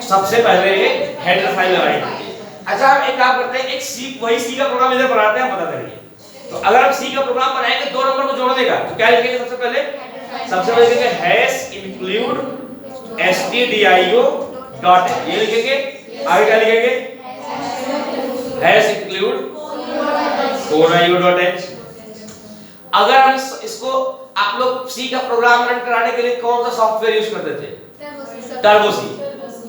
सबसे पहले एक हेडर फाइल लगाएंगे। अच्छा हम एक काम करते हैं, एक सी वही सी का प्रोग्राम इधर बनाते हैं, हम पता करिए। तो अगर हम सी का प्रोग्राम बनाएंगे दो नंबर को जोड़ने का, तो क्या लिखेंगे सबसे पहले लिखेंगे हैश इंक्लूड stdio डॉट, ये लिखेंगे। आगे क्या लिखेंगे, hash include coreio dot h। अगर हम इसको आप लोग सी का प्रोग्राम रन कराने के लिए कौन सा सॉफ्टवेयर यूज करते थे? टर्बो सी।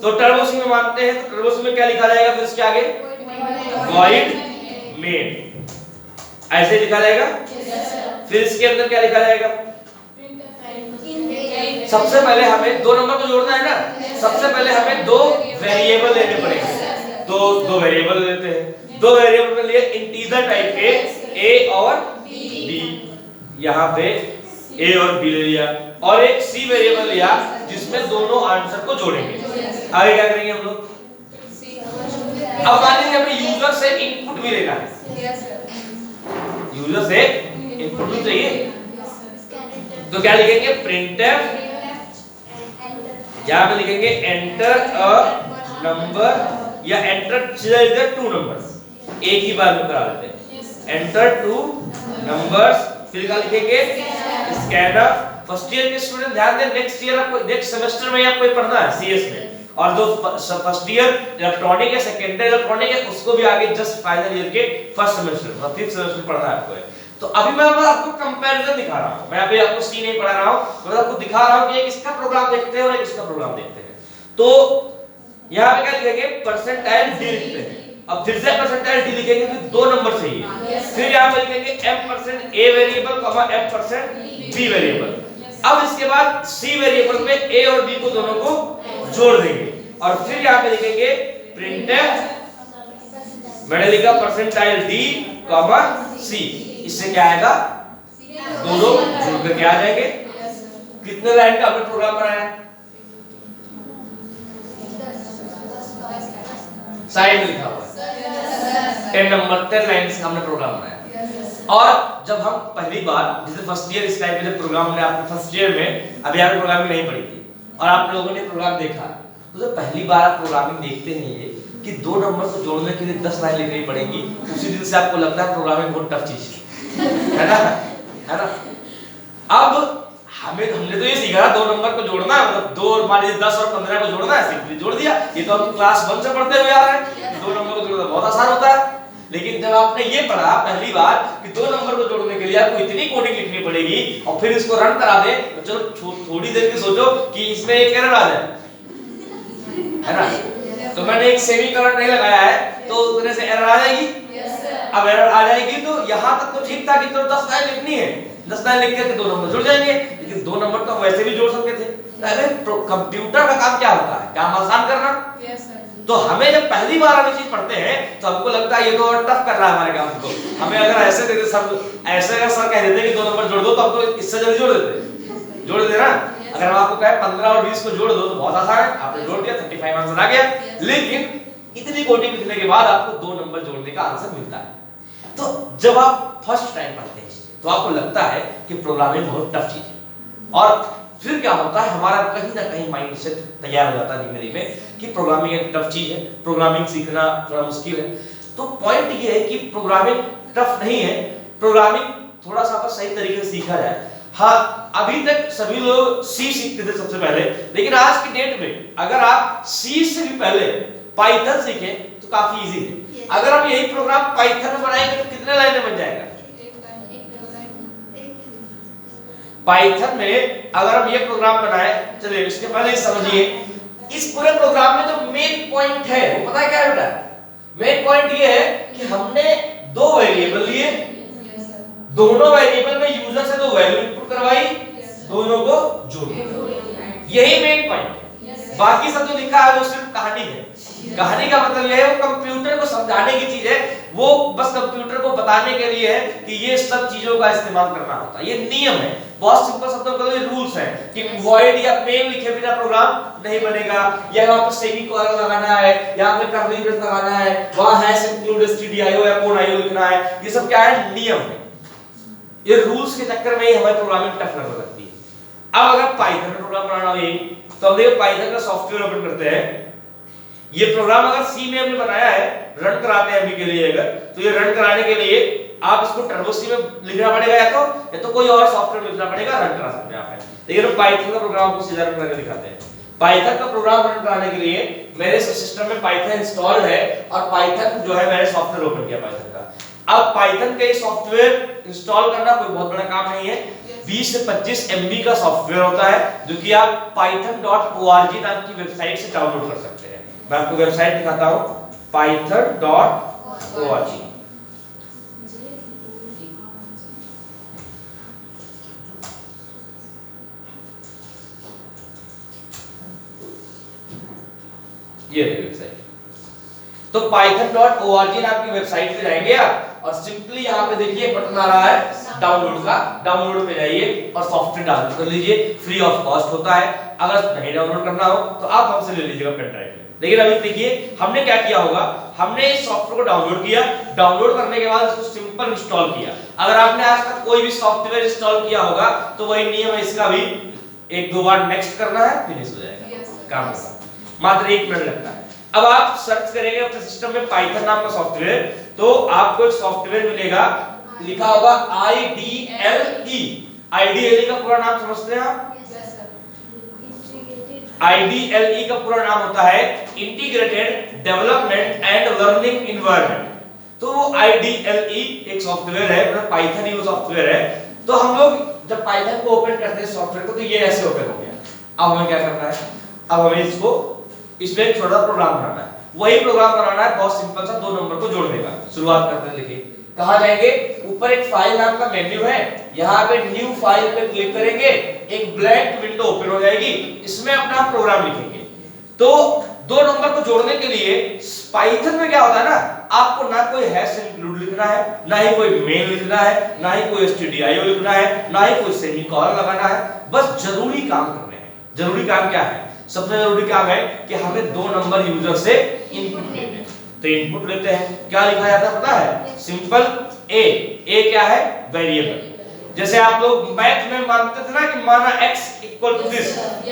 तो टर्बो सी में मानते हैं, तो टर्बो सी में क्या लिखा जाएगा फिर इसके आगे void main, ऐसे लिखा जाएगा। फिर इसके अंदर क्या लिखा जाएगा? सबसे पहले हमें दो नंबर को जोड़ना है ना, सबसे पहले हमें दो वेरिएबल लेने पड़ेंगे। तो दो वेरिएबल लेते हैं, दो वेरिएबल में लिए इंटीजर टाइप के a और b, यहाँ पे a और b ले लिया, और एक c वेरिएबल लिया जिसमें दोनों आंसर को जोड़ेंगे। आगे क्या करेंगे हम लोग? अब मान लीजिए हमें यूजर से इनपुट भी लेना है, यूजर से इनपुट भी चाहिए, तो क्या लिखेंगे printf, यहाँ पे लिखेंगे एंटर अ नंबर या एंटर टू नंबर्स, एक ही बार में करा लेते हैं, एंटर टू नंबर्स। फिर क्या लिखेंगे स्कैनर। फर्स्ट ईयर के स्टूडेंट ध्यान दें, नेक्स्ट ईयर आपको नेक्स्ट सेमेस्टर में आपको पढ़ना है सीएस में, और जो फर्स्ट ईयर इलेक्ट्रॉनिक है, सेकेंड ईयर इलेक्ट्रॉनिक है, उसको भी आगे जस्ट फाइनल ईयर के फर्स्ट सेमेस्टर और फिफ्थ सेमेस्टर पढ़ना है आपको। तो अभी मैं आपको कंपैरिजन दिखा रहा हूं, मैं अभी आपको सी नहीं पढ़ा रहा हूं, मैं आपको दिखा रहा हूं कि एक इसका प्रोग्राम देखते हैं और एक इसका प्रोग्राम देखते हैं। तो यहां पे क्या लिखेंगे परसेंटाइल डी लिखते हैं। अब फिर से परसेंटाइल डी लिखेंगे तो दो नंबर चाहिए, फिर यहां पे लिखेंगे m% a variable m% b variable. अब इसके बाद c वेरिएबल में a और b को दोनों को जोड़ देंगे, और फिर यहां पे लिखेंगे printf, मैंने लिखा परसेंटाइल d c। इससे क्या आएगा, दोनों जुड़ के क्या आ जाएंगे। कितने लाइन का हमने प्रोग्राम बनाया? साइड में लिखा हुआ है 10 नंबर 10 लाइंस का हमने प्रोग्राम बनाया। और जब हम पहली बार जैसे फर्स्ट ईयर इस टाइप के प्रोग्राम हमने आपने फर्स्ट ईयर में अभी आपने प्रोग्रामिंग नहीं पढ़ी थी और आप लोगों ने प्रोग्राम देखा, तो जब पहली बार आप प्रोग्रामिंग देखते हैं ये कि दो नंबर को जोड़ने के लिए 10 लाइन लिखनी पड़ेगी, उसी दिन से आपको लगता है प्रोग्रामिंग बहुत टफ चीज है ना, है ना। अब हमने तो ये सीखा दो नंबर को जोड़ना, मतलब दो मान लीजिए 10 और 15 को जोड़ना है, सिंपली जोड़ दिया। ये तो हम क्लास 1 से पढ़ते हुए आ रहे हैं, दो नंबर को जोड़ना बहुत आसान होता है। लेकिन जब आपने ये पढ़ा पहली बार कि दो नंबर को जोड़ने के लिए आपको इतनी कोडिंग लिखनी पड़ेगी और फिर इसको रन करा दे, तो चलो थोड़ी देर की सोचो कि इसमें एक एरर आ जाए, है ना। तो मैंने एक सेमीकोलन नहीं लगाया है तो उतने से एरर आ जाएगी। अब एरर आ जाएगी तो यहाँ तक तो ठीक था कि तो 10 लाइन लिखनी है, 10 लाइन लिख के दो नंबर जुड़ जाएंगे, लेकिन दो नंबर तो वैसे भी जोड़ सकते थे। अरे कंप्यूटर का काम क्या होता है, काम आसान करना। तो हमें जब पहली बार हम चीज पढ़ते हैं तो हमको लगता है ये तो टफ कर रहा है हमारे काम को। हमें अगर ऐसे देते सर, ऐसे अगर सर कह देते कि दो नंबर जोड़ दो तो हम तो इससे जल्दी जोड़ देते ना। अगर हम आपको कहे 15 और 20 को जोड़ दो तो बहुत आसान है, आपने जोड़ दिया 35 आंसर आ गया। लेकिन इतनी कोडिंग लिखने के बाद आपको दो नंबर जोड़ने का आंसर मिलता है। तो जब आप फर्स्ट टाइम पढ़ते हैं तो आपको लगता है कि प्रोग्रामिंग बहुत टफ चीज है, और फिर क्या होता है हमारा कहीं ना कहीं माइंडसेट तैयार हो जाता है धीमे धीमे कि प्रोग्रामिंग एक टफ चीज है, प्रोग्रामिंग सीखना थोड़ा मुश्किल है। तो पॉइंट ये है कि प्रोग्रामिंग टफ नहीं है, प्रोग्रामिंग थोड़ा सा सही तरीके से सीखा जाए। हाँ, अभी तक सभी लोग सी सीखते थे सबसे पहले, लेकिन आज की डेट में अगर आप सी से भी पहले पाइथन सीखें तो काफी इजी है। अगर हम यही प्रोग्राम पाइथन में बनाएंगे तो कितने लाइन में बन जाएगा? पाइथन में अगर हम ये प्रोग्राम बनाए, चलिए इसके पहले समझिए इस पूरे प्रोग्राम में जो मेन पॉइंट है वो पता है क्या है बेटा? मेन पॉइंट ये है कि हमने दो वेरिएबल लिए, दोनों वेरिएबल में यूजर से दो वैल्यू इनपुट करवाई, दोनों को जोड़ा, यही मेन पॉइंट है। बाकी सब जो लिखा है वो सिर्फ कहानी है। कहानी का मतलब यह है वो कंप्यूटर को समझाने की चीज है, वो बस कंप्यूटर को बताने के लिए है कि ये सब चीजों का इस्तेमाल करना होता है। ये नियम है, बहुत सिंपल शब्दों में ये रूल्स है कि वॉइड या मेन लिखे बिना प्रोग्राम नहीं बनेगा, या वहां पर सेमीकोलन लगाना है, यहां पे कर्ली ब्रेस लगाना है, वहां हैश इंक्लूड stdio या coreio लिखना है, ये सब क्या है? नियम है। ये रूल्स के चक्कर में ही हमारी प्रोग्रामिंग टफ लगने लगती है। अब अगर पाइथन में प्रोग्राम बनाना हो तो हम देखिए पाइथन का सॉफ्टवेयर ओपन करते हैं। ये प्रोग्राम अगर सी में हमने बनाया है, रन कराते हैं अभी के लिए अगर, तो ये रन कराने के लिए आप इसको टर्बो सी में लिखना पड़ेगा या तो कोई और सॉफ्टवेयर लिखना पड़ेगा, रन करा सकते हैं आप। लेकिन हम पाइथन का प्रोग्राम को सीधा रन करके दिखाते हैं। पाइथन का प्रोग्राम रन कराने के लिए मेरे सिस्टम में पाइथन इंस्टॉल्ड है और पाइथन जो है मैंने सॉफ्टवेयर ओपन किया पाइथन का। अब पाइथन का ये सॉफ्टवेयर इंस्टॉल करना कोई बहुत बड़ा काम नहीं है। 20 से 25 MB का सॉफ्टवेयर होता है जो कि आप python.org नाम की वेबसाइट से डाउनलोड कर सकते हैं। मैं आपको वेबसाइट दिखाता हूं, python.org। ये वेबसाइट, तो python.org नाम की वेबसाइट पे जाएंगे आप और सिंपली यहाँ पे देखिए बटन आ रहा है डाउनलोड का, डाउनलोड पे जाइए और सॉफ्टवेयर डाउनलोड कर लीजिए। फ्री ऑफ कॉस्ट होता है, अगर नहीं डाउनलोड करना हो तो आप हमसे ले लीजिएगा पेन ड्राइव में। लेकिन अभी देखिए हमने क्या किया होगा, हमने इस सॉफ्टवेयर को डाउनलोड किया, डाउनलोड करने के बाद इसको सिंपल इंस्टॉल किया। अगर आपने आज तक कोई भी सॉफ्टवेयर इंस्टॉल किया होगा तो वही नियम है इसका भी, 1-2 बार नेक्स्ट करना है, फिनिश हो जाएगा काम होगा, मात्र 1 मिनट लगता है। अब आप सर्च करेंगे अपने सिस्टम में पाइथन नाम का सॉफ्टवेयर, तो आपको एक सॉफ्टवेयर मिलेगा, लिखा होगा IDLE। IDLE का पूरा नाम समझते हैं आप? IDLE का पूरा नाम होता है integrated development and learning environment. तो वो IDLE एक सॉफ्टवेयर है, मतलब पाइथन ही वो सॉफ्टवेयर है। तो हम लोग जब पाइथन को ओपन करते हैं सॉफ्टवेयर को, तो ये ऐसे ओपन हो गया। अब हमें क्या करना है, अब हमें इसमें एक छोटा प्रोग्राम बनाना है। वही प्रोग्राम बनाना है, बहुत सिंपल सा, 2 नंबर को जोड़ने का। शुरुआत करते हैं, देखिए कहां जाएंगे, ऊपर एक फाइल नाम का मेन्यू है, यहाँ पे न्यू फाइल पे क्लिक करेंगे, एक ब्लैंक विंडो ओपन हो जाएगी, इसमें अपना प्रोग्राम लिखेंगे। तो 2 नंबर को जोड़ने के लिए पाइथन में क्या होता है ना, आपको ना कोई हैश इंक्लूड लिखना है, ना ही कोई मेन लिखना है, ना ही कोई stdio लिखना है, ना ही कोई सेमीकोलन लगाना है, बस जरूरी काम करने हैं। जरूरी काम क्या है? सबसे जरूरी काम है कि हमें 2 नंबर यूजर से इनपुट लेने हैं। तो इनपुट लेते हैं, क्या लिखा जाता है पता है? सिंपल ए क्या है? वेरिएबल। जैसे आप लोग मैथ में मानते थे ना कि माना x इक्वल टू दिस,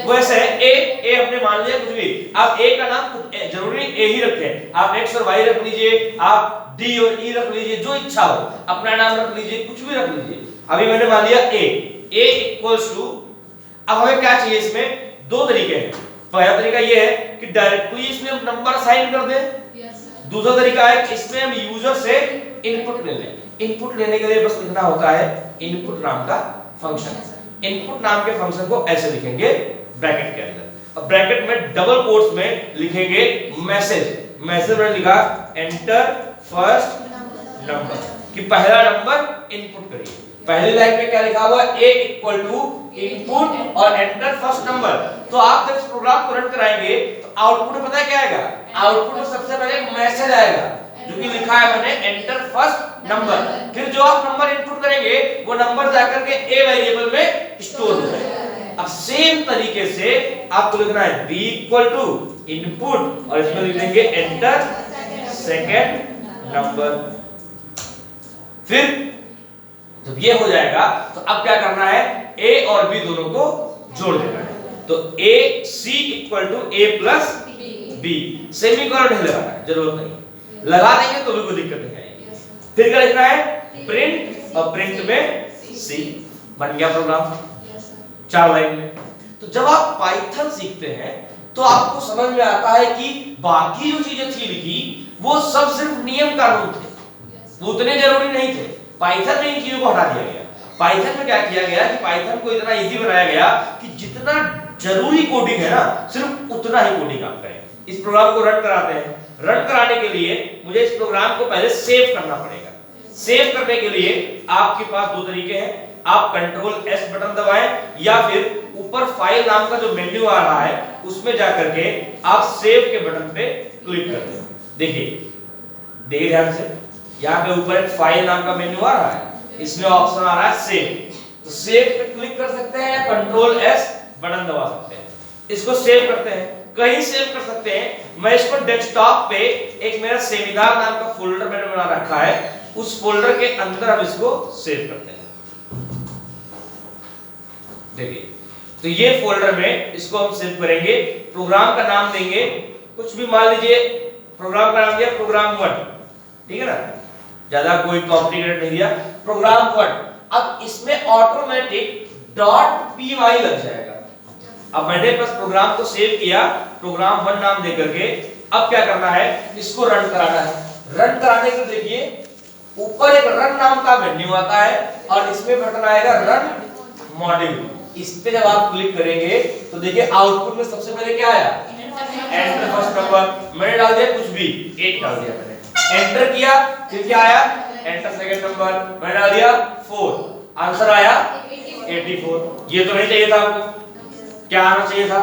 वैसे ए हमने मान लिया कुछ भी। आप ए का नाम जरूरी ए ही रखें, आप x और y रख लीजिए, आप d और e रख लीजिए, जो इच्छा हो, अपना नाम रख लीजिए, कुछ भी रख लीजिए। अभी मैंने मान लिया ए इक्वल्स टू, अब हमें क्या चाहिए, इसमें 2 तरीके हैं। पहला तरीका ये है कि डायरेक्टली इसमें हम नंबर असाइन कर दें, दूसरा तरीका है कि इसमें हम यूजर से इनपुट ले लें। इनपुट लेने के लिए बस लिखना होता है इनपुट नाम का फंक्शन। इनपुट नाम के फंक्शन को ऐसे लिखेंगे ब्रैकेट के अंदर, अब ब्रैकेट में डबल कोट्स में लिखेंगे मैसेज में लिखा एंटर फर्स्ट नंबर, कि पहला नंबर इनपुट करिए। पहली लाइन में क्या लिखा हुआ है? a इक्वल टू इनपुट और एंटर फर्स्ट नंबर। तो आप जब इस प्रोग्राम को रन कराएंगे तो आउटपुट में पता है क्या आएगा? आउटपुट में सबसे पहले एक मैसेज आएगा जो कि लिखा है मैंने एंटर फर्स्ट नंबर। फिर जो आप नंबर इनपुट करेंगे वो नंबर जाकर के a वेरिएबल में स्टोर हो जाएगा। अब सेम तरीके से आपको लिखना है b इक्वल टू इनपुट और इसमें लिख देंगे एंटर सेकंड नंबर। फिर जब ये हो जाएगा तो अब क्या करना है, a और b दोनों को जोड़ देना है। तो a c equal to a plus b, semicolon नहीं लगाना है, जरूरत नहीं, लगा देंगे तो भी कोई दिक्कत नहीं आएगी। फिर क्या लिखना है? प्रिंट, और प्रिंट में c, बन गया प्रोग्राम 4 लाइन में। तो जब आप पाइथन सीखते हैं तो आपको समझ में आता है कि बाकी जो चीजें थी लिखी वो सब सिर्फ नियम कानून थे, वो उतने जरूरी नहीं थे। पाइथन में इन चीजों को हटा दिया गया। पाइथन में क्या किया गया कि पाइथन को इतना इजी बनाया गया कि जितना जरूरी कोडिंग है ना, सिर्फ उतना ही कोडिंग आप करें। इस प्रोग्राम को रन कराते हैं, रन कराने के लिए मुझे इस प्रोग्राम को पहले सेव करना पड़ेगा। सेव करने के लिए आपके पास 2 तरीके हैं, आप कंट्रोल S बटन दबाएं या फिर ऊपर फाइल नाम का जो मेन्यू आ रहा है उसमें जाकर के आप सेव के बटन पे क्लिक कर दें। देखिए ध्यान से, यहाँ पे ऊपर एक फाइल नाम का मेन्यू आ रहा है, इसमें ऑप्शन आ रहा है सेव। तो सेव पे क्लिक कर सकते हैं या कंट्रोल S बटन दबा सकते हैं। इसको सेव करते हैं, कहीं सेव कर सकते हैं। मैं इसको डेस्कटॉप पे एक मेरा सेमिनार नाम का फोल्डर मैंने बना रखा है, उस फोल्डर के अंदर हम इसको सेव करते हैं। देखिए तो ये फोल्डर में इसको हम सेव करेंगे, प्रोग्राम का नाम देंगे कुछ भी, मान लीजिए प्रोग्राम का नाम दिया प्रोग्राम 1, ठीक है ना, ज्यादा कोई कॉम्प्लिकेटेड नहीं दिया, प्रोग्राम 1। अब इसमें ऑटोमेटिक .py लग जाएगा। अब मैंने बस प्रोग्राम को सेव किया, प्रोग्राम 1 नाम दे करके, अब क्या करना है, इसको रन कराना है। रन कराने के देखिए ऊपर एक रन नाम का मेन्यू आता है और इसमें बटन आएगा रन मॉड्यूल। इस पे जब आप क्लिक करेंगे तो देखिए आउटपुट में सबसे पहले क्या आया, एंटर फर्स्ट नंबर। मैंने डाल दिया कुछ भी, 8 डाल दिया मैंने, एंटर किया, फिर क्या आया, एंटर सेकंड नंबर, मैंने डाल दिया 4, आंसर आया 84। ये तो नहीं चाहिए था आपको, क्या आना चाहिए था,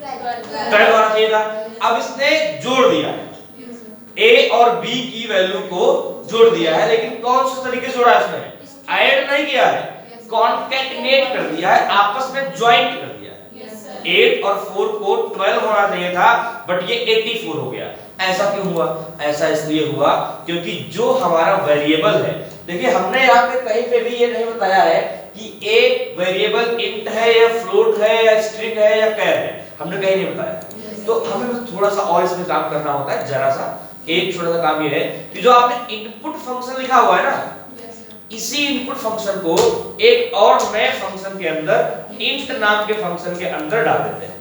12 आना चाहिए था। अब इसने जोड़ दिया, A और B की वैल्यू को जोड़ दिया है, लेकिन कौन से तरीके से जोड़ा है इसने, ऐड नहीं किया है, कॉन्कैटिनेट कर दिया है, आपस में ज्वाइंट कर दिया है। 8 और 4 को 12 होना चाहिए था, बट ये 84 हो गया। ऐसा क्यों हुआ, ऐसा इसलिए हुआ क्योंकि जो हमारा वेरिएबल है, देखिए हमने यहाँ पे कहीं पे भी ये नहीं बताया है कि एक वेरिएबल इंट है या फ्लोट है या स्ट्रिंग है या कैर है, हमने कहीं नहीं बताया। तो हमें थोड़ा सा और इसमें काम करना होता है, जरा सा एक छोटा सा काम ये है कि जो आपने इनपुट फंक्शन लिखा हुआ है ना, इसी इनपुट फंक्शन को एक और नए फंक्शन के अंदर इंट नाम के फंक्शन के अंदर डाल देते हैं।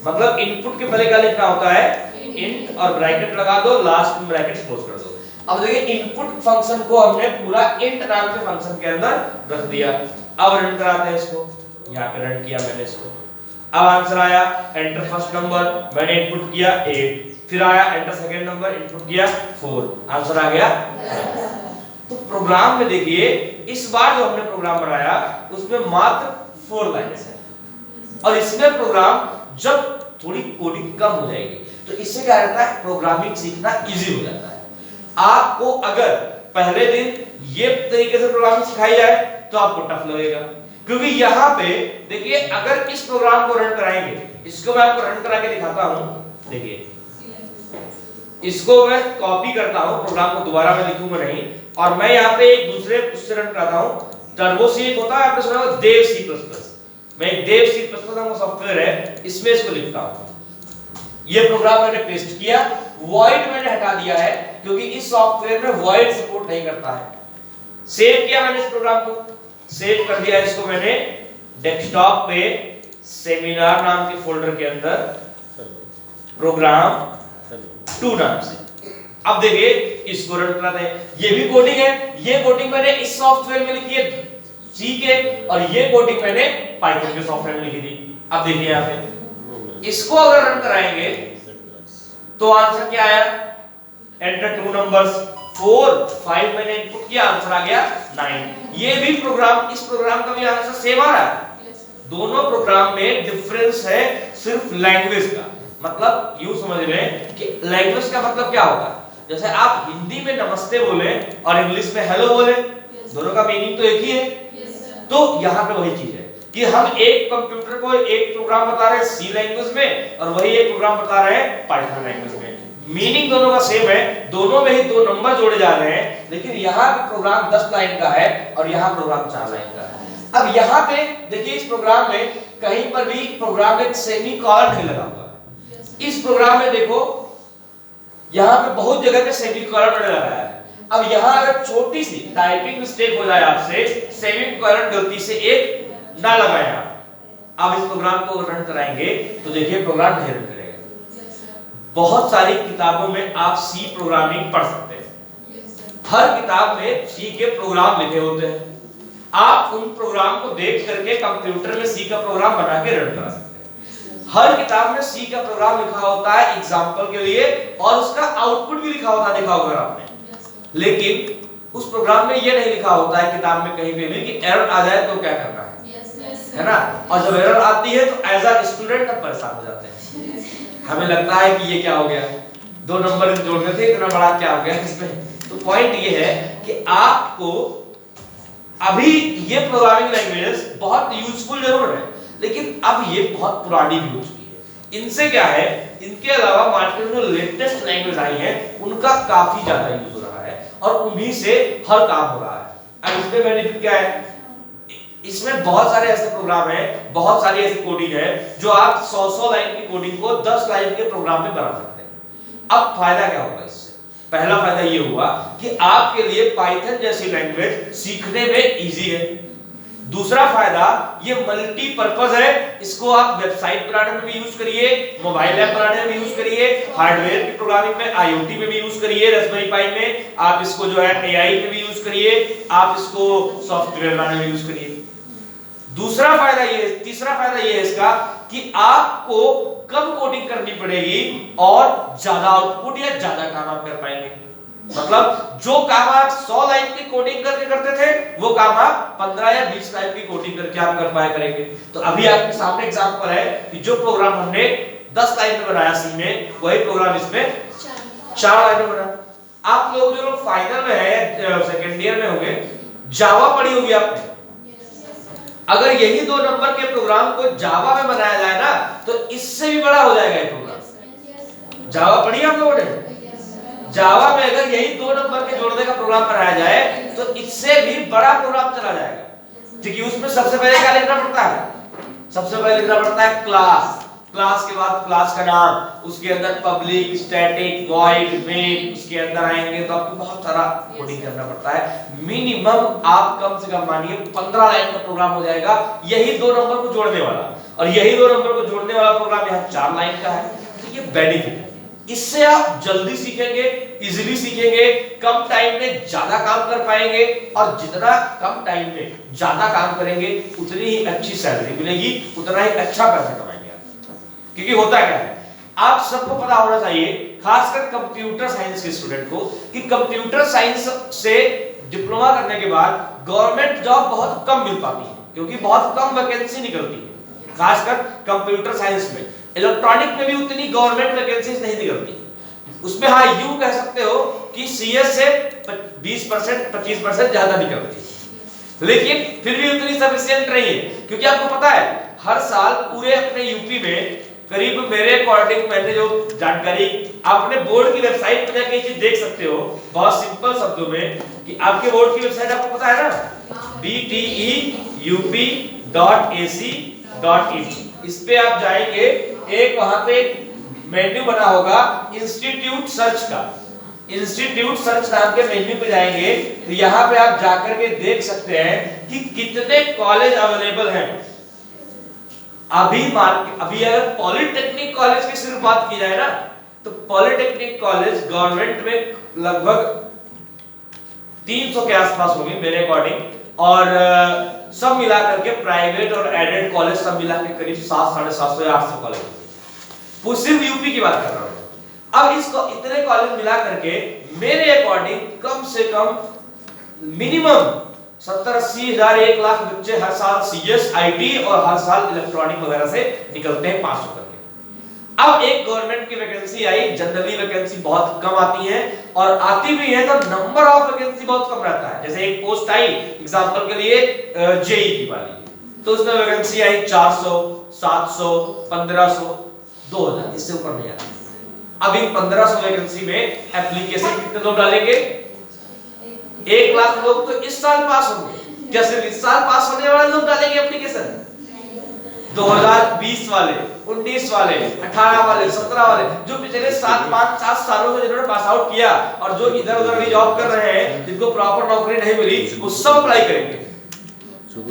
मतलब इनपुट के पहले क्या लिखना होता है, इंट और ब्रैकेट लगा दो, लास्ट में ब्रैकेट क्लोज कर दो। अब देखिए इनपुट फंक्शन को हमने पूरा इंट नाम के फंक्शन के अंदर रख दिया। अब रन कराते हैं इसको, यहाँ पे रन किया मैंने इसको, अब आंसर आया एंटर फर्स्ट नंबर, मैंने इनपुट किया 8, फिर आया एंटर सेकंड नंबर, इनपुट किया 4, आंसर आ गया। तो प्रोग्राम में देखिए इस बार जो हमने प्रोग्राम बनाया उसमें मात्र 4 लाइन्स है, और इसमें प्रोग्राम जब थोड़ी कोडिंग कम हो जाएगी तो इससे क्या रहता है, प्रोग्रामिंग सीखना इजी हो जाता है। आपको अगर पहले दिन ये तरीके से प्रोग्रामिंग सिखाई जाए तो आपको टफ लगेगा, क्योंकि यहाँ पे देखिए अगर इस प्रोग्राम को रन कराएंगे, इसको मैं आपको रन करा के दिखाता हूँ। देखिए इसको मैं कॉपी करता हूँ, प्रोग्राम को दोबारा मैं लिखूंगा नहीं, और मैं यहाँ पे एक दूसरे उससे रन कराता हूँ। टर्बो सी एक होता है, आपने सुना होगा देव C++, मैं एक देव C++ नाम का सॉफ्टवेयर है, इसमें इसको लिखता हूँ। ये प्रोग्राम मैंने पेस्ट किया, वॉइड मैंने हटा दिया है क्योंकि इस सॉफ्टवेयर में वॉइड सपोर्ट नहीं करता है। सेव किया मैंने इस प्रोग्राम को, सेव कर दिया इसको मैंने डेस्कटॉप पे सेमिनार नाम के फोल्डर के अंदर प्रोग्राम 2 नाम से। अब देखिए इसको रन कराते हैं, ये भी कोडिंग है, ये कोडिंग मैंने इस सॉफ्टवेयर में लिखी है सी के, और ये कोडिंग मैंने पाइथन के सॉफ्टवेयर में लिखी थी। अब देखिए यहाँ पे इसको अगर रन कराएंगे तो आंसर क्या आया, एंटर 2 नंबर्स, 4 5 मैंने इनपुट किया, आंसर आ गया 9। ये भी प्रोग्राम, इस प्रोग्राम का भी आंसर सेम आ रहा है। दोनों प्रोग्राम में डिफरेंस है सिर्फ लैंग्वेज का। मतलब यूं समझ लें कि लैंग्वेज का मतलब क्या होता है, जैसे आप हिंदी में नमस्ते बोले और इंग्लिश में हेलो बोले, दोनों का मीनिंग तो एक ही है। तो यहाँ पे वही चीज है कि हम एक कंप्यूटर को एक प्रोग्राम बता रहे हैं सी लैंग्वेज में, और वही एक प्रोग्राम बता रहे हैं पाइथन लैंग्वेज में। मीनिंग दोनों का सेम है, दोनों में ही 2 नंबर जोड़े जा रहे हैं, लेकिन यहाँ प्रोग्राम 10 लाइन का है और यहाँ प्रोग्राम 4 लाइन का है। अब यहाँ पे देखिए इस प्रोग्राम में कहीं पर भी प्रोग्राम में सेमीकोलन नहीं लगा हुआ है। इस प्रोग्राम में देखो यहाँ पे बहुत जगह पे सेमीकोलन लगाया है। अब यहाँ अगर छोटी सी टाइपिंग मिस्टेक हो जाए आपसे, सेमीकोलन गलती से एक ना लगाए आप इस प्रोग्राम को रन कराएंगे तो देखिए प्रोग्राम नहीं रन करेगा। बहुत सारी किताबों में आप सी प्रोग्रामिंग पढ़ सकते हैं, हर किताब में सी के प्रोग्राम लिखे होते हैं। आप उन प्रोग्राम को देख करके कंप्यूटर में सी का प्रोग्राम बना के रन करा सकते हैं। हर किताब में सी का प्रोग्राम लिखा होता है एग्जांपल के लिए, और उसका आउटपुट भी लिखा होता है, देखा होगा आपने। लेकिन उस प्रोग्राम में ये नहीं लिखा होता है किताब में कहीं पे भी कि एरर आ जाए तो क्या करना है ना। और जब एरर आती है तो एज अ स्टूडेंट हम परेशान हो जाते हैं, हमें लगता है कि ये क्या हो गया, 2 नंबर जोड़ने थे, इतना बड़ा क्या हो गया इसमें। तो पॉइंट ये है कि आपको अभी ये प्रोग्रामिंग लैंग्वेजेस बहुत यूजफुल जरूर है, लेकिन अब ये बहुत पुरानी भी हो चुकी है। इनसे क्या है, इनके अलावा मार्केट में जो लेटेस्ट लैंग्वेज आई है उनका काफी ज्यादा यूज हो रहा है और उन्हीं से हर काम हो रहा है। अब इसमें बेनिफिट क्या है, इसमें बहुत सारे ऐसे प्रोग्राम हैं, बहुत सारी ऐसी कोडिंग है जो आप 100 लाइन की कोडिंग को 10 लाइन के प्रोग्राम में बना सकते हैं। अब फायदा क्या होगा इससे? पहला फायदा ये हुआ कि आपके लिए पाइथन जैसी लैंग्वेज सीखने में इजी है। दूसरा फायदा, ये मल्टीपर्पज है, इसको आप वेबसाइट बनाने में भी यूज करिए, मोबाइल ऐप बनाने में भी यूज करिए, हार्डवेयर की प्रोग्रामिंग में, आईओटी में भी यूज करिए, रास्पबेरी पाई में आप इसको जो है एआई में भी यूज करिए, आप इसको सॉफ्टवेयर बनाने में यूज करिए। दूसरा फायदा ये, तीसरा फायदा ये है इसका कि आपको कम कोडिंग करनी पड़ेगी और ज्यादा आउटपुट या ज्यादा काम आप कर पाएंगे। मतलब जो काम आप 100 लाइन की कोडिंग करके करते थे, वो काम आप 15 या 20 लाइन की कोडिंग करके आप कर पाया करेंगे। तो अभी आपके सामने एग्जांपल है कि जो प्रोग्राम हमने 10 लाइन में बनाया सी में, वही प्रोग्राम इसमें 4 लाइन में बना। आप लोग जो लोग फाइनल में है, सेकेंड ईयर में होंगे, जावा पढ़ी होगी आपने। अगर यही 2 नंबर के प्रोग्राम को जावा में बनाया जाए ना, तो इससे भी बड़ा हो जाएगा ये प्रोग्राम। जावा पढ़ी आप लोगों ने? जावा में अगर यही 2 नंबर के जोड़ने का प्रोग्राम बनाया जाए तो इससे भी बड़ा प्रोग्राम चला जाएगा। क्योंकि उसमें सबसे पहले क्या लिखना पड़ता है? सबसे पहले लिखना पड़ता है क्लास, क्लास के बाद क्लास का नाम, उसके अंदर पब्लिक, स्टैटिक, वॉइड, मेन, उसके अंदर आएंगे तो आपको बहुत सारा कोडिंग करना पड़ता है। मिनिमम आप कम से कम मानिए 15 लाइन का प्रोग्राम हो जाएगा, यही 2 नंबर को जोड़ने वाला, और यही 2 नंबर को जोड़ने वाला प्रोग्राम यहाँ 4 लाइन का है। तो ये बेनिफिट है, इससे आप जल्दी सीखेंगे, इजीली सीखेंगे, कम टाइम में ज्यादा काम कर पाएंगे, और जितना कम टाइम में ज्यादा काम करेंगे उतनी ही अच्छी सैलरी मिलेगी, उतना ही अच्छा पैसा कमाएंगे। क्योंकि होता क्या है, आप सबको पता होना चाहिए, खासकर कंप्यूटर साइंस के स्टूडेंट को, कि कंप्यूटर साइंस से डिप्लोमा करने के बाद गवर्नमेंट जॉब बहुत कम मिल पाती है, क्योंकि बहुत कम वैकेंसी निकलती है, खासकर कंप्यूटर साइंस में। इलेक्ट्रॉनिक में भी उतनी गवर्नमेंट वैकेंसीज नहीं निकलती उसमें। हाँ, यूं कह सकते हो कि सीएस से 20% 25% ज्यादा निकलती है, लेकिन फिर भी उतनी सफिशिएंट नहीं है। क्योंकि आपको पता है, हर साल पूरे अपने यूपी में करीब, मेरे अकॉर्डिंग, मैंने जो जानकारी, आप अपने बोर्ड की वेबसाइट पर जाके ये चीज देख सकते हो बहुत सिंपल शब्दों में, कि आपके बोर्ड की वेबसाइट आपको पता है ना, bteup.ac.in। इस पे आप जाएंगे, एक वहां पे मेन्यू बना होगा इंस्टीट्यूट सर्च का, इंस्टीट्यूट सर्च नाम के मेन्यू पे जाएंगे तो यहाँ पे आप जाकर के देख सकते हैं कि कितने कॉलेज अवेलेबल हैं। अभी अगर पॉलिटेक्निक कॉलेज की सिर्फ बात की जाए ना, तो पॉलिटेक्निक कॉलेज गवर्नमेंट में लगभग 300 के आसपास होंगे मेरे अकॉर्डिंग, और सब मिला करके प्राइवेट और एडेड कॉलेज सब मिला के करीब 700-750 या 800 कॉलेज, सिर्फ यूपी की बात कर रहा हूं। अब इसको इतने कॉलेज मिला करके मेरे अकॉर्डिंग कम से कम मिनिमम 70-80 हजार 1 लाख बच्चे हर साल सीएस, आईटी और हर साल इलेक्ट्रॉनिक वगैरह से निकलते हैं पास होकर के। अब एक गवर्नमेंट की वैकेंसी आई, जनरली वैकेंसी बहुत कम आती है, और आती भी है तो नंबर ऑफ वैकेंसी बहुत कम रहता है। जैसे एक पोस्ट आई एग्जांपल के लिए जेई की वाली, तो उसमें वैकेंसी आई 400, 700, 1500, 2000, इससे ऊपर नहीं आती। अब इन 1500 वैकेंसी में एप्लीकेशन कितने लोग डालेंगे? 1 लाख लोग तो इस साल पास होंगे। क्या सिर्फ इस साल पास होने वाले लोग डालेंगे एप्लीकेशन? 2020 वाले, 19 वाले, 18 वाले, 17 वाले, जो पिछले 7 सालों में जिन्होंने पास आउट किया और जो इधर उधर भी जॉब कर रहे हैं, जिनको प्रॉपर नौकरी नहीं मिली, वो सब अप्लाई करेंगे,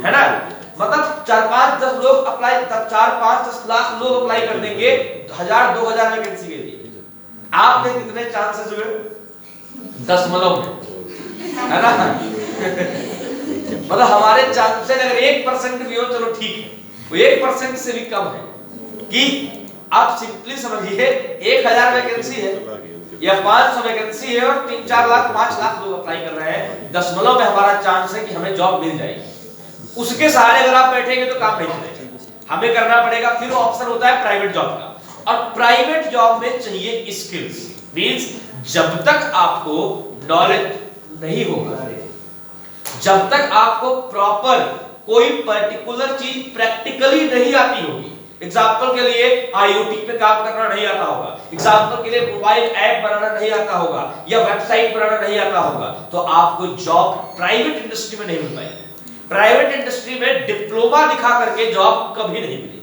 है ना? मतलब 4-5-10 लोग अप्लाई, 4-5-10 लाख लोग अप्लाई कर देंगे 1000-2000 वैकेंसी के लिए। आपने कितने चांसेस हुए? 10 में, है ना? मतलब हमारे चांसेस अगर 1% भी हो, चलो ठीक है, वो 1% से भी कम है। कि आप सिंपली समझिए 1000 वैकेंसी है या 500 वैकेंसी है और 3-4 लाख 5 लाख लोग अप्लाई कर रहे हैं, 10 में हमारा चांस है कि हमें जॉब मिल जाएगी। उसके सहारे अगर आप बैठेंगे तो काम नहीं चलेगा, हमें करना पड़ेगा। फिर ऑप्शन होता है प्राइवेट जॉब का, और प्राइवेट जॉब में चाहिए स्किल्स। मींस जब तक आपको नॉलेज नहीं होगा, जब तक आपको प्रॉपर कोई पर्टिकुलर चीज प्रैक्टिकली नहीं आती होगी, एग्जाम्पल के लिए आईओटी पे काम करना नहीं आता होगा, एग्जाम्पल के लिए मोबाइल ऐप बनाना नहीं आता होगा, या वेबसाइट बनाना नहीं आता होगा, तो आपको जॉब प्राइवेट इंडस्ट्री में नहीं मिल पाएगी। प्राइवेट इंडस्ट्री में डिप्लोमा दिखा करके जॉब कभी नहीं मिली।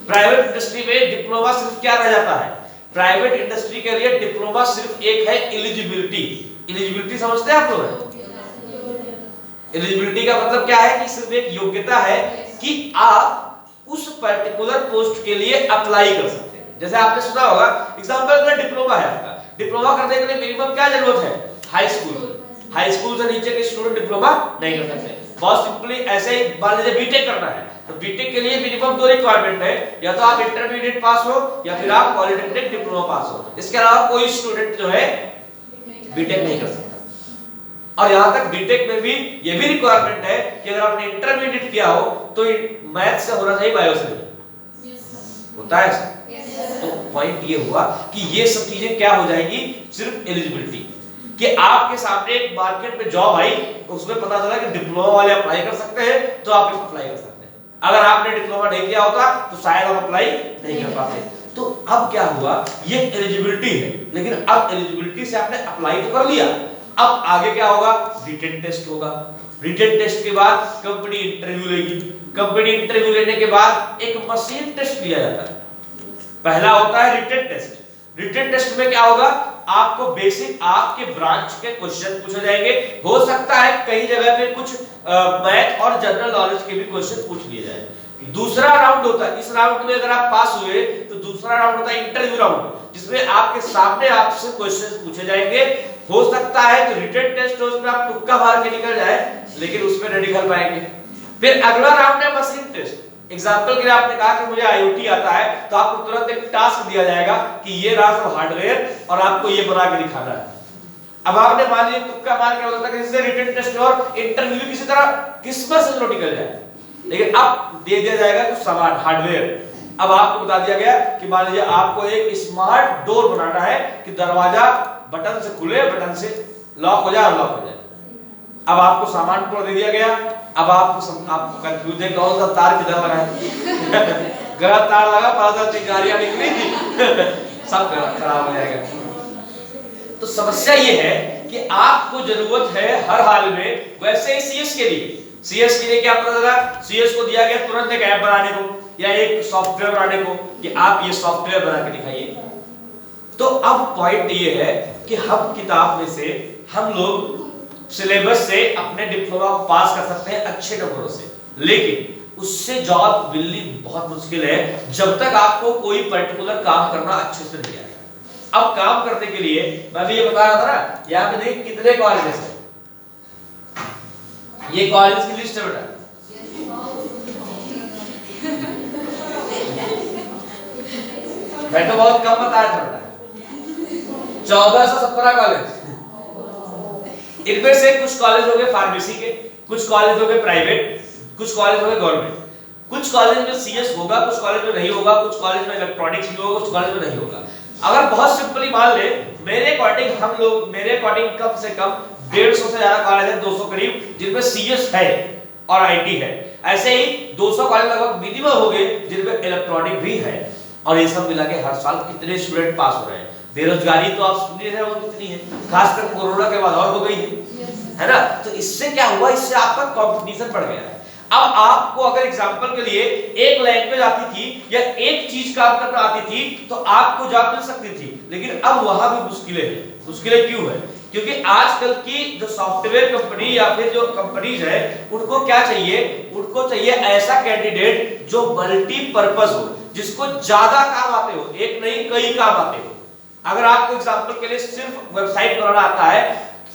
प्राइवेट इंडस्ट्री में डिप्लोमा सिर्फ क्या रह जाता है, प्राइवेट इंडस्ट्री के लिए डिप्लोमा सिर्फ एक है एलिजिबिलिटी। एलिजिबिलिटी समझते हैं आप लोग? एलिजिबिलिटी का मतलब क्या है कि सिर्फ एक योग्यता है कि आप उस पर्टिकुलर पोस्ट के लिए अप्लाई कर सकते हैं। जैसे आपने सुना होगा एग्जांपल में डिप्लोमा है आपका, डिप्लोमा करने के लिए मिनिमम क्या जरूरत है, हाई स्कूल। हाई स्कूल से नीचे के स्टूडेंट डिप्लोमा नहीं कर सकते। बहुत सिंपली ऐसे ही मान लीजिए बीटेक करना है तो बीटेक के लिए मिनिमम 2 रिक्वायरमेंट है, या तो आप इंटरमीडिएट पास हो या फिर आप पॉलिटेक्निक डिप्लोमा पास हो। इसके अलावा कोई स्टूडेंट जो है बीटेक नहीं कर सकता। और यहां तक बीटेक में भी ये भी रिक्वायरमेंट है कि अगर आपने इंटरमीडिएट किया हो तो मैथ से होना चाहिए, बायो से नहीं होता है ऐसा। तो पॉइंट ये हुआ कि ये सब चीजें क्या हो जाएगी, सिर्फ एलिजिबिलिटी कि आपके सामने एक मार्केट में जॉब आई, उसमें पता चला कि डिप्लोमा वाले अप्लाई कर सकते हैं तो आप अप्लाई कर सकते हैं। अगर आपने डिप्लोमा नहीं किया होता तो शायद आप अप्लाई नहीं कर पाते। तो अब क्या हुआ, ये एलिजिबिलिटी है, लेकिन अब एलिजिबिलिटी से आपने अप्लाई तो कर लिया, अब आगे क्या होगा, रिटन टेस्ट होगा। रिटन टेस्ट के बाद कंपनी इंटरव्यू लेगी। कंपनी इंटरव्यू लेने के बाद एक मशीन टेस्ट लिया जाता है। पहला होता है रिटन टेस्ट। रिटन टेस्ट में क्या होगा, आपको बेसिक आपके ब्रांच के क्वेश्चन पूछे जाएंगे। हो सकता है कई जगह पे कुछ मैथ और जनरल नॉलेज के भी क्वेश्चन पूछ लिए जाए। दूसरा राउंड होता है, इस राउंड में अगर आप पास हुए तो दूसरा राउंड होता है इंटरव्यू राउंड, जिसमें आपके सामने आपसे क्वेश्चन पूछे जाएंगे। हो सकता है कि रिटन टेस्ट हो उसमें आप तुक्का मार के निकल जाए, लेकिन उसमें नहीं निकल पाएंगे। फिर अगला राउंड है मशीन टेस्ट। एग्जांपल के लिए आपने कहा कि मुझे आईओटी आता है, तो आपको तुरंत एक टास्क दिया जाएगा कि ये रहा सब हार्डवेयर और आपको ये बना के दिखाना है। अब आपने मान लीजिए तुक्का मार के बोला था कि इससे रिटन टेस्ट और इंटरव्यू किसी तरह किस्मत से लो निकल जाए, लेकिन अब दे दिया जाएगा कुछ सामान हार्डवेयर। अब आपको बता दिया गया कि मान लीजिए आपको एक स्मार्ट डोर बनाना है कि दरवाजा बटन से खुले, बटन से लॉक हो जाए, अनलॉक हो जाए। अब आपको सामान पूरा दे दिया गया। अब आपको कंफ्यूज है कौन सा तार किधर लगा है गलत तार लगा, पता चिंगारियां निकली थी सब खराब हो जाएगा। तो समस्या ये है कि आपको जरूरत है हर हाल में, वैसे ही सीएस के लिए क्या पता चला, सीएस को दिया गया तुरंत एक ऐप बनाने को या एक सॉफ्टवेयर बनाने को कि आप ये सॉफ्टवेयर बना के दिखाइए। तो अब पॉइंट ये है कि हम किताब में से हम लोग सिलेबस से अपने डिप्लोमा को पास कर सकते हैं अच्छे नंबरों से, लेकिन उससे जॉब मिलनी बहुत मुश्किल है जब तक आपको कोई पर्टिकुलर काम करना अच्छे से नहीं आएगा। अब काम करने के लिए मैं भी ये बता रहा था ना, यहाँ पे देखिए कितने कॉलेजेस हैं, ये कॉलेज की लिस्ट है बेटा। मैं तो बहुत कम बताया था बेटा, 1417 कॉलेज। इनमें से कुछ कॉलेज हो गए फार्मेसी के, कुछ कॉलेज हो गए प्राइवेट, कुछ कॉलेज हो गए गवर्नमेंट। कुछ कॉलेज में सीएस होगा, कुछ कॉलेज में नहीं होगा, कुछ कॉलेज में इलेक्ट्रॉनिक्स भी होगा, कुछ कॉलेज में नहीं होगा। अगर बहुत सिंपली मान ले, मेरे अकॉर्डिंग कम से कम 150 से ज्यादा कॉलेज है, 200 करीब, जिनमें सीएस है और आईटी है। ऐसे ही 200 कॉलेज लगभग मिनिमम हो गए जिनमें इलेक्ट्रॉनिक भी है। और ये सब मिला के हर साल कितने स्टूडेंट पास हो रहे हैं। बेरोजगारी तो आप सुन रहे हैं वो कितनी है, खासकर कोरोना के बाद और हो गई है ना। तो इससे क्या हुआ, इससे आपका कंपटीशन बढ़ गया है। अब आपको अगर एग्जांपल के लिए एक लैंग्वेज आती थी या एक चीज काम करना आती थी तो आपको जॉब मिल सकती थी, लेकिन अब वहां भी मुश्किलें हैं। मुश्किलें क्यों है, क्योंकि आजकल की जो सॉफ्टवेयर कंपनी या फिर जो कंपनीज है उनको क्या चाहिए, उनको चाहिए ऐसा कैंडिडेट जो मल्टीपर्पस हो, जिसको ज्यादा काम आते हो, एक नहीं कई काम आते हो। अगर आपको एग्जांपल के लिए सिर्फ वेबसाइट बनाना आता है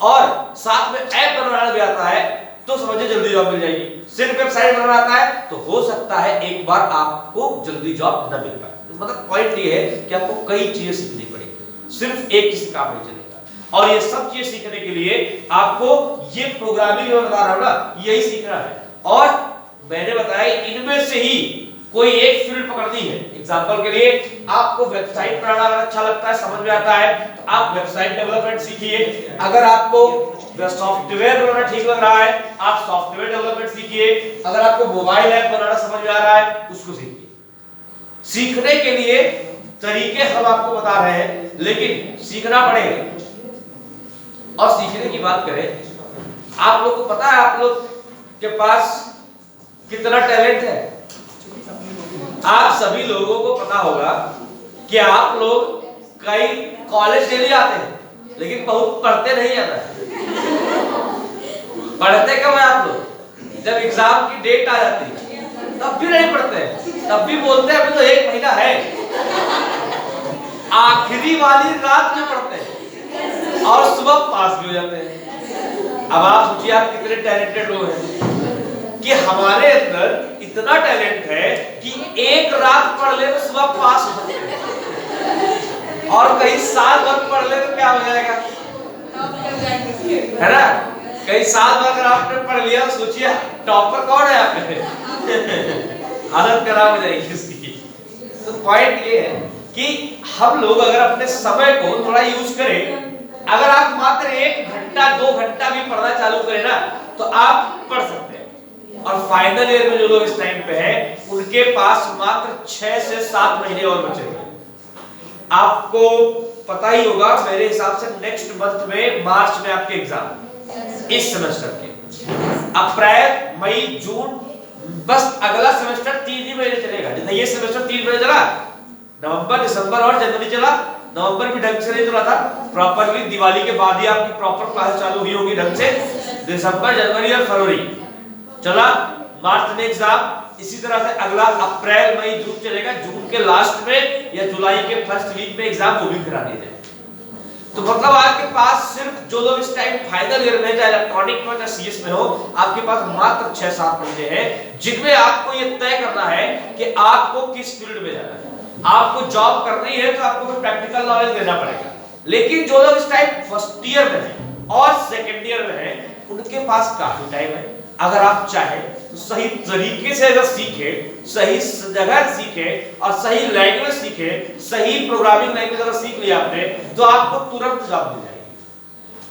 और साथ में ऐप बनाना भी आता है तो समझिए जल्दी जॉब मिल जाएगी। सिर्फ वेबसाइट बनाना आता है तो हो सकता है एक बार आपको जल्दी जॉब न मिल पाए। मतलब पॉइंट ये है कि आपको कई चीजें सीखनी पड़ेगी, सिर्फ एक किसी काम नहीं चलेगा। और ये सब चीजें सीखने के लिए आपको ये प्रोग्रामिंग में बता रहा हूं ना, यही सीखना है। और मैंने बताया इनमें से ही कोई एक फील्ड पकड़नी है। एग्जांपल के लिए आपको वेबसाइट बनाना अगर अच्छा लगता है, समझ में आता है, तो आप वेबसाइट डेवलपमेंट सीखिए। अगर आपको सॉफ्टवेयर बनाना ठीक लग रहा है, आप सॉफ्टवेयर डेवलपमेंट सीखिए। अगर आपको मोबाइल ऐप बनाना समझ में आ रहा है, उसको सीखिए। सीखने के लिए तरीके हम आपको बता रहे हैं, लेकिन सीखना पड़ेगा। और सीखने की बात करें, आप लोग को पता है, आप लोग के पास कितना टैलेंट है? आप सभी लोगों को पता होगा कि आप लोग कई कॉलेज डेली आते हैं लेकिन बहुत पढ़ते नहीं ज्यादा। पढ़ते कब है आप लोग? जब एग्जाम की डेट आ जाती है तब भी नहीं पढ़ते, तब भी बोलते हैं अभी तो 1 महीना है। आखिरी वाली रात में पढ़ते हैं और सुबह पास भी हो जाते हैं। अब आप सोचिए आप कितने टैलेंटेड लोग हैं कि हमारे अंदर इतना टैलेंट है कि 1 रात पढ़ ले तो सुबह पास हो सकते हैं, और कई साल भर पढ़ ले तो क्या हो जाएगा, है ना? कई साल भर अगर आपने पढ़ लिया तो सोचिए टॉपर कौन है आपके हालत खराब हो जाएगी इसकी। तो पॉइंट ये है कि हम लोग अगर अपने समय को थोड़ा यूज करें, अगर आप मात्र 1 घंटा 2 घंटा भी पढ़ना चालू करें ना तो आप पढ़ सकते हैं। और फाइनल ईयर में जो लोग इस टाइम पे हैं उनके पास मात्र 6 से 7 महीने और बचे हुए हैं। आपको पता ही होगा मेरे हिसाब से नेक्स्ट मंथ में मार्च में आपके एग्जाम इस सेमेस्टर के, अप्रैल मई जून, बस अगला सेमेस्टर 3 ही महीने चलेगा। जैसे ये सेमेस्टर 3 महीने चला, नवंबर दिसंबर और जनवरी चला। नवंबर भी ढंग से नहीं चला था प्रॉपरली, दिवाली के बाद ही आपकी प्रॉपर क्लास चालू हुई होगी ढंग से। दिसंबर जनवरी और फरवरी चला, मार्च में एग्जाम, इसी तरह से अगला अप्रैल मई जून चलेगा। जून के लास्ट में या जुलाई के फर्स्ट वीक में एग्जाम वो भी करा दिए जाए। तो मतलब आपके पास सिर्फ जो लोग इस टाइम फाइनल ईयर में चाहे इलेक्ट्रॉनिक में या सीएस में हो, आपके पास मात्र 6-7 महीने हैं जिनमें आपको ये तय करना है कि आपको किस फील्ड में जाना है। आपको जॉब करनी है तो आपको प्रैक्टिकल नॉलेज देना पड़ेगा। लेकिन जो लोग इस टाइम फर्स्ट ईयर में हैं और सेकंड ईयर में हैं उनके पास काफी टाइम है। अगर आप चाहें तो सही तरीके से अगर सीखे, सही जगह सीखे और सही लैंग्वेज सीखे, सही प्रोग्रामिंग लैंग्वेज अगर सीख लिया आपने तो आपको तुरंत जॉब मिल जाएगी,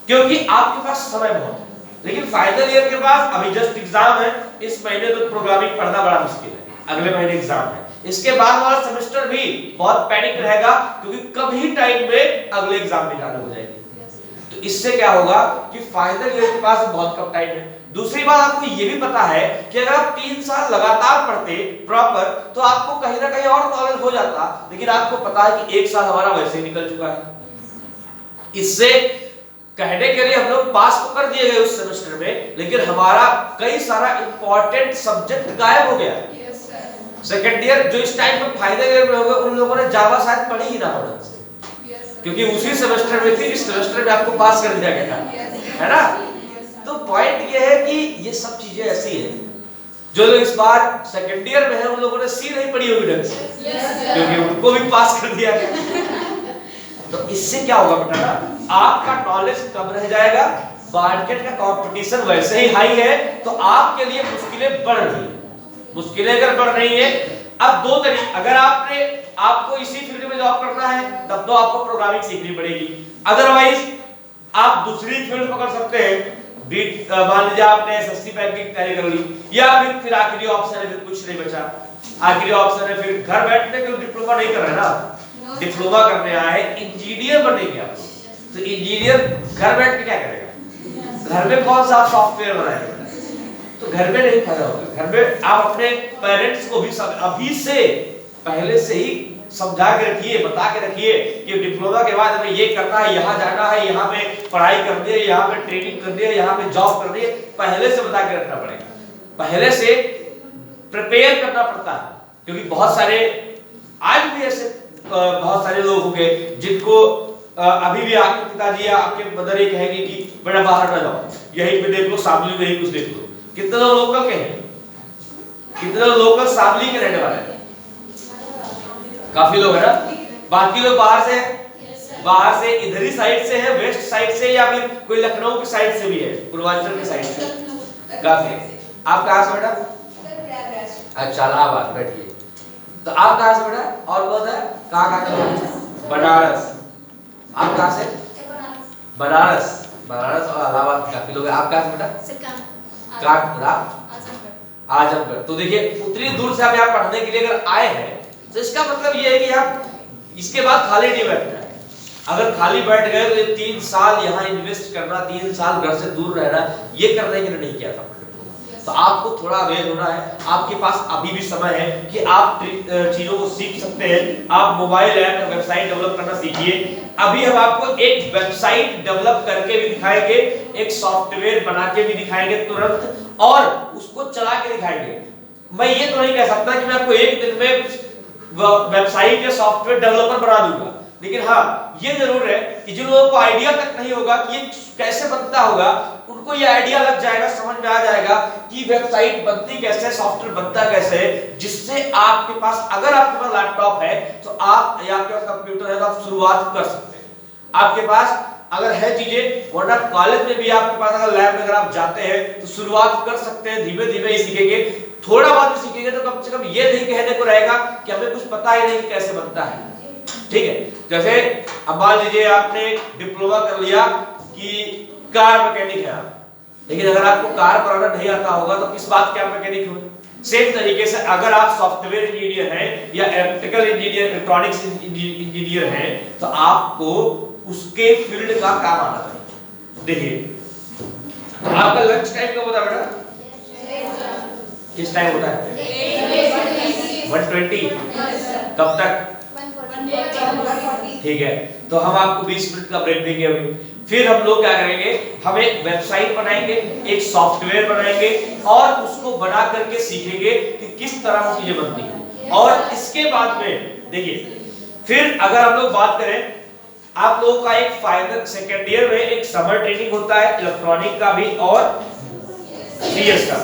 क्योंकि आपके पास समय बहुत है। लेकिन फाइनल ईयर के पास अभी जस्ट एग्जाम है, इस महीने तो प्रोग्रामिंग पढ़ना बड़ा मुश्किल है, अगले महीने एग्जाम है। इसके बाद वाला सेमेस्टर भी बहुत पैनिक रहेगा क्योंकि कभी टाइम में अगले एग्जाम भी चालू हो जाएगी। तो इससे क्या होगा कि फाइनल ईयर के पास बहुत कम टाइम है। दूसरी बात आपको ये भी पता है कि अगर आप 3 साल लगातार पढ़ते प्रॉपर तो आपको कहीं ना कहीं और नॉलेज हो जाता, लेकिन आपको पता है कि 1 साल हमारा वैसे ही निकल चुका है। इससे कहने के लिए हम लोग पास तो कर दिए गए उस सेमेस्टर में, लेकिन हमारा कई सारा इंपॉर्टेंट सब्जेक्ट गायब हो गया। सेकंड ईयर जो इस टाइम पे फाइनल ईयर में होगा उन लोगों ने जावा शायद पढ़ी ही ना हो, क्योंकि उसी सेमेस्टर में थी, इस सेमेस्टर में आपको पास कर दिया गया था, है ना? तो पॉइंट ये है कि ये सब चीजें ऐसी है जो लोग इस बार सेकंड ईयर में है उन लोगों ने सी नहीं पढ़ी होगी ढंग से, क्योंकि उनको भी पास कर दिया गया। तो इससे क्या होगा बेटा ना, आपका नॉलेज कम रह जाएगा, मार्केट का कंपटीशन वैसे ही हाई है, तो आपके लिए मुश्किलें बढ़ रही है। मुश्किलें अगर बढ़ रही है, अब 2 तरीके, अगर आपको इसी फील्ड में जॉब करना है तब तो आपको प्रोग्रामिंग सीखनी पड़ेगी, अदरवाइज आप दूसरी फील्ड पकड़ सकते हैं। मान लीजिए आपने एसएससी बैंकिंग की तैयारी कर ली, या फिर आखिरी ऑप्शन है, फिर कुछ नहीं बचा, आखिरी ऑप्शन है फिर घर बैठने के लिए डिप्लोमा नहीं कर रहे ना, डिप्लोमा करने आए इंजीनियर बनेंगे आप। तो इंजीनियर घर बैठ के क्या करेगा? घर में कौन सा सॉफ्टवेयर बनाएगा? तो घर में नहीं खड़ा होगा। घर में आप अपने पेरेंट्स को भी अभी से पहले से ही समझा के रखिए, बता के रखिए कि डिप्लोमा के बाद हमें ये करना है, यहाँ जाना है, यहाँ पे पढ़ाई करनी है, यहाँ पे ट्रेनिंग करनी है, यहाँ पे जॉब करनी है, पहले से बता के रखना पड़ेगा, पहले से प्रिपेयर करना पड़ता है। क्योंकि बहुत सारे आज भी ऐसे बहुत सारे लोग होंगे जिनको अभी भी आपके पिताजी या आपके मदर ये कहेंगे कि बेटा बाहर ना जाओ, यहीं पे देख लो, शामली में ही कुछ देख लो। कितने लोग लोकल के हैं, कितने लोग लोकल शामली के रहने वाले हैं? काफी लोग है ना। बाकी लोग बाहर से इधर ही साइड से है, वेस्ट साइड से, या फिर कोई लखनऊ की साइड से भी है, पूर्वांचल की साइड से काफी। आप कहाँ से बेटा? अच्छा, इलाहाबाद। बैठिए। तो आप कहाँ से बेटा? और बहुत है कहाँ? बनारस। आप कहाँ से? बनारस और इलाहाबाद काफी लोग हैं। आप कहाँ से बेटा? कानपुर। आजमगढ़। तो देखिए उतनी दूर से आप यहाँ पढ़ने के लिए अगर आए हैं तो इसका मतलब ये है कि आप इसके बाद खाली नहीं बैठना है। अगर खाली बैठ गए तो ये 3 साल यहाँ इन्वेस्ट करना, 3 साल घर से दूर रहना, ये करने के लिए नहीं किया था। तो आपको थोड़ा अवेयर होना है, आपके पास अभी भी समय है कि आप चीजों को सीख सकते हैं। आप मोबाइल ऐप और वेबसाइट डेवलप करना सीखिए। अभी हम आपको एक वेबसाइट डेवलप करके भी दिखाएंगे, एक सॉफ्टवेयर बना के भी दिखाएंगे तुरंत, और उसको चला के दिखाएंगे। मैं ये तो नहीं कह सकता कि मैं आपको एक दिन में वेबसाइट या सॉफ्टवेयर डेवलपर बना दूंगा, लेकिन हाँ ये जरूर है कि जिन लोगों को आइडिया तक नहीं होगा कि ये कैसे बनता होगा, उनको ये आइडिया लग जाएगा, समझ में आ जाएगा कि वेबसाइट बनती कैसे, सॉफ्टवेयर बनता कैसे, जिससे आपके पास, अगर आपके पास लैपटॉप है तो आप, या आपके पास कंप्यूटर है तो आप शुरुआत कर सकते हैं। आपके पास अगर है चीजें, वरना कॉलेज में भी आपके पास अगर लैब में अगर आप जाते हैं तो शुरुआत कर सकते हैं, धीमे धीमे ही सीखेंगे। थोड़ा बहुत भी सीखेंगे तो कम से कम ये नहीं कहने को रहेगा कि हमें कुछ पता ही नहीं कैसे बनता है। ठीक है, जैसे अब मान लीजिए आपने डिप्लोमा कर लिया कि कार मैकेनिक है आप, लेकिन अगर आपको कार बनाना नहीं आता होगा तो किस बात के आप मैकेनिक होंगे? सेम तरीके से अगर आप सॉफ्टवेयर इंजीनियर हैं या इलेक्ट्रिकल इंजीनियर, इलेक्ट्रॉनिक्स इंजीनियर हैं, तो आपको उसके फील्ड का काम आना चाहिए। देखिए आपका लंच टाइम कब होता है बेटा? किस टाइम होता है? 1:20। कब तक? ठीक है, तो हम आपको 20 मिनट का ब्रेक देंगे अभी। फिर हम लोग क्या करेंगे, हम एक वेबसाइट बनाएंगे, एक सॉफ्टवेयर बनाएंगे और उसको बना करके सीखेंगे कि किस तरह से चीजें बनती हैं। और इसके बाद में देखिए, फिर अगर हम लोग बात करें, आप लोगों का एक फाइनल सेकेंड ईयर में एक समर ट्रेनिंग होता है इलेक्ट्रॉनिक का भी और सीएस का।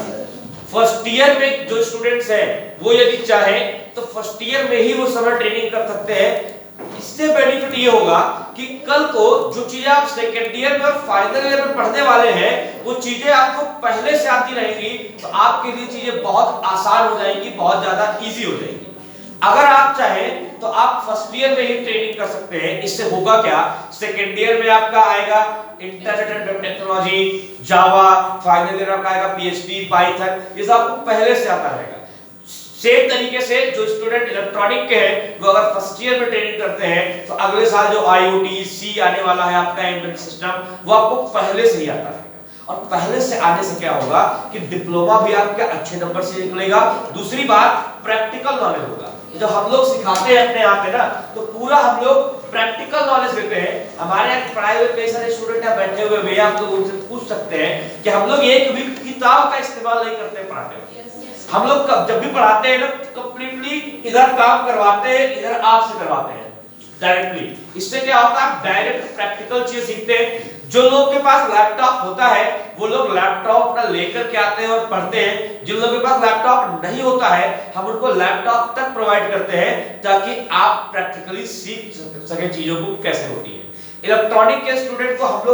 फर्स्ट ईयर में जो स्टूडेंट्स हैं वो यदि चाहे तो फर्स्ट ईयर में ही वो समर ट्रेनिंग कर सकते हैं। इससे बेनिफिट ये होगा कि कल को जो चीजें आप सेकेंड ईयर में और फाइनल ईयर में पढ़ने वाले हैं वो चीजें आपको पहले से आती रहेंगी, तो आपके लिए चीजें बहुत आसान हो जाएंगी, बहुत ज्यादा इजी हो जाएंगी। अगर आप चाहें तो आप फर्स्ट ईयर में ही ट्रेनिंग कर सकते हैं। इससे होगा क्या, सेकेंड ईयर में आपका आएगा internet and web technology, Java, final year आपका आएगा पीएचपी, पाइथन, ये सब आपको पहले से आता रहेगा। सेम तरीके से जो स्टूडेंट इलेक्ट्रॉनिक के हैं वो अगर फर्स्ट ईयर में ट्रेनिंग करते हैं तो अगले साल जो आईओटी सी आने वाला है आपका एम्बेडेड सिस्टम, वो आपको पहले से ही आता रहेगा। और पहले से आने से क्या होगा कि डिप्लोमा भी आपका अच्छे नंबर से निकलेगा। दूसरी बात, प्रैक्टिकल नॉलेज होगा। जब हम लोग सिखाते हैं अपने यहाँ पे ना, तो पूरा हम लोग प्रैक्टिकल नॉलेज देते हैं। हमारे यहाँ पढ़ाए हुए कई सारे स्टूडेंट यहाँ बैठे हुए भैया, आप लोग उनसे पूछ सकते हैं कि हम लोग एक भी किताब का इस्तेमाल नहीं करते पढ़ाते हुए। हम लोग जब भी पढ़ाते हैं ना, कंप्लीटली इधर काम करवाते हैं, इधर आपसे करवाते हैं डायरेक्टली। इससे क्या होता है, आप डायरेक्ट प्रैक्टिकल चीज सीखते हैं। जो लोग के पास लैपटॉप होता है वो लोग लैपटॉप अपना लेकर के आते हैं और पढ़ते हैं। जिन लोगों के पास लैपटॉप नहीं होता है हम उनको लैपटॉप तक प्रोवाइड करते हैं ताकि आप प्रैक्टिकली सीख सके चीजों को कैसे होती है। इलेक्ट्रॉनिक के स्टूडेंट को हम लोग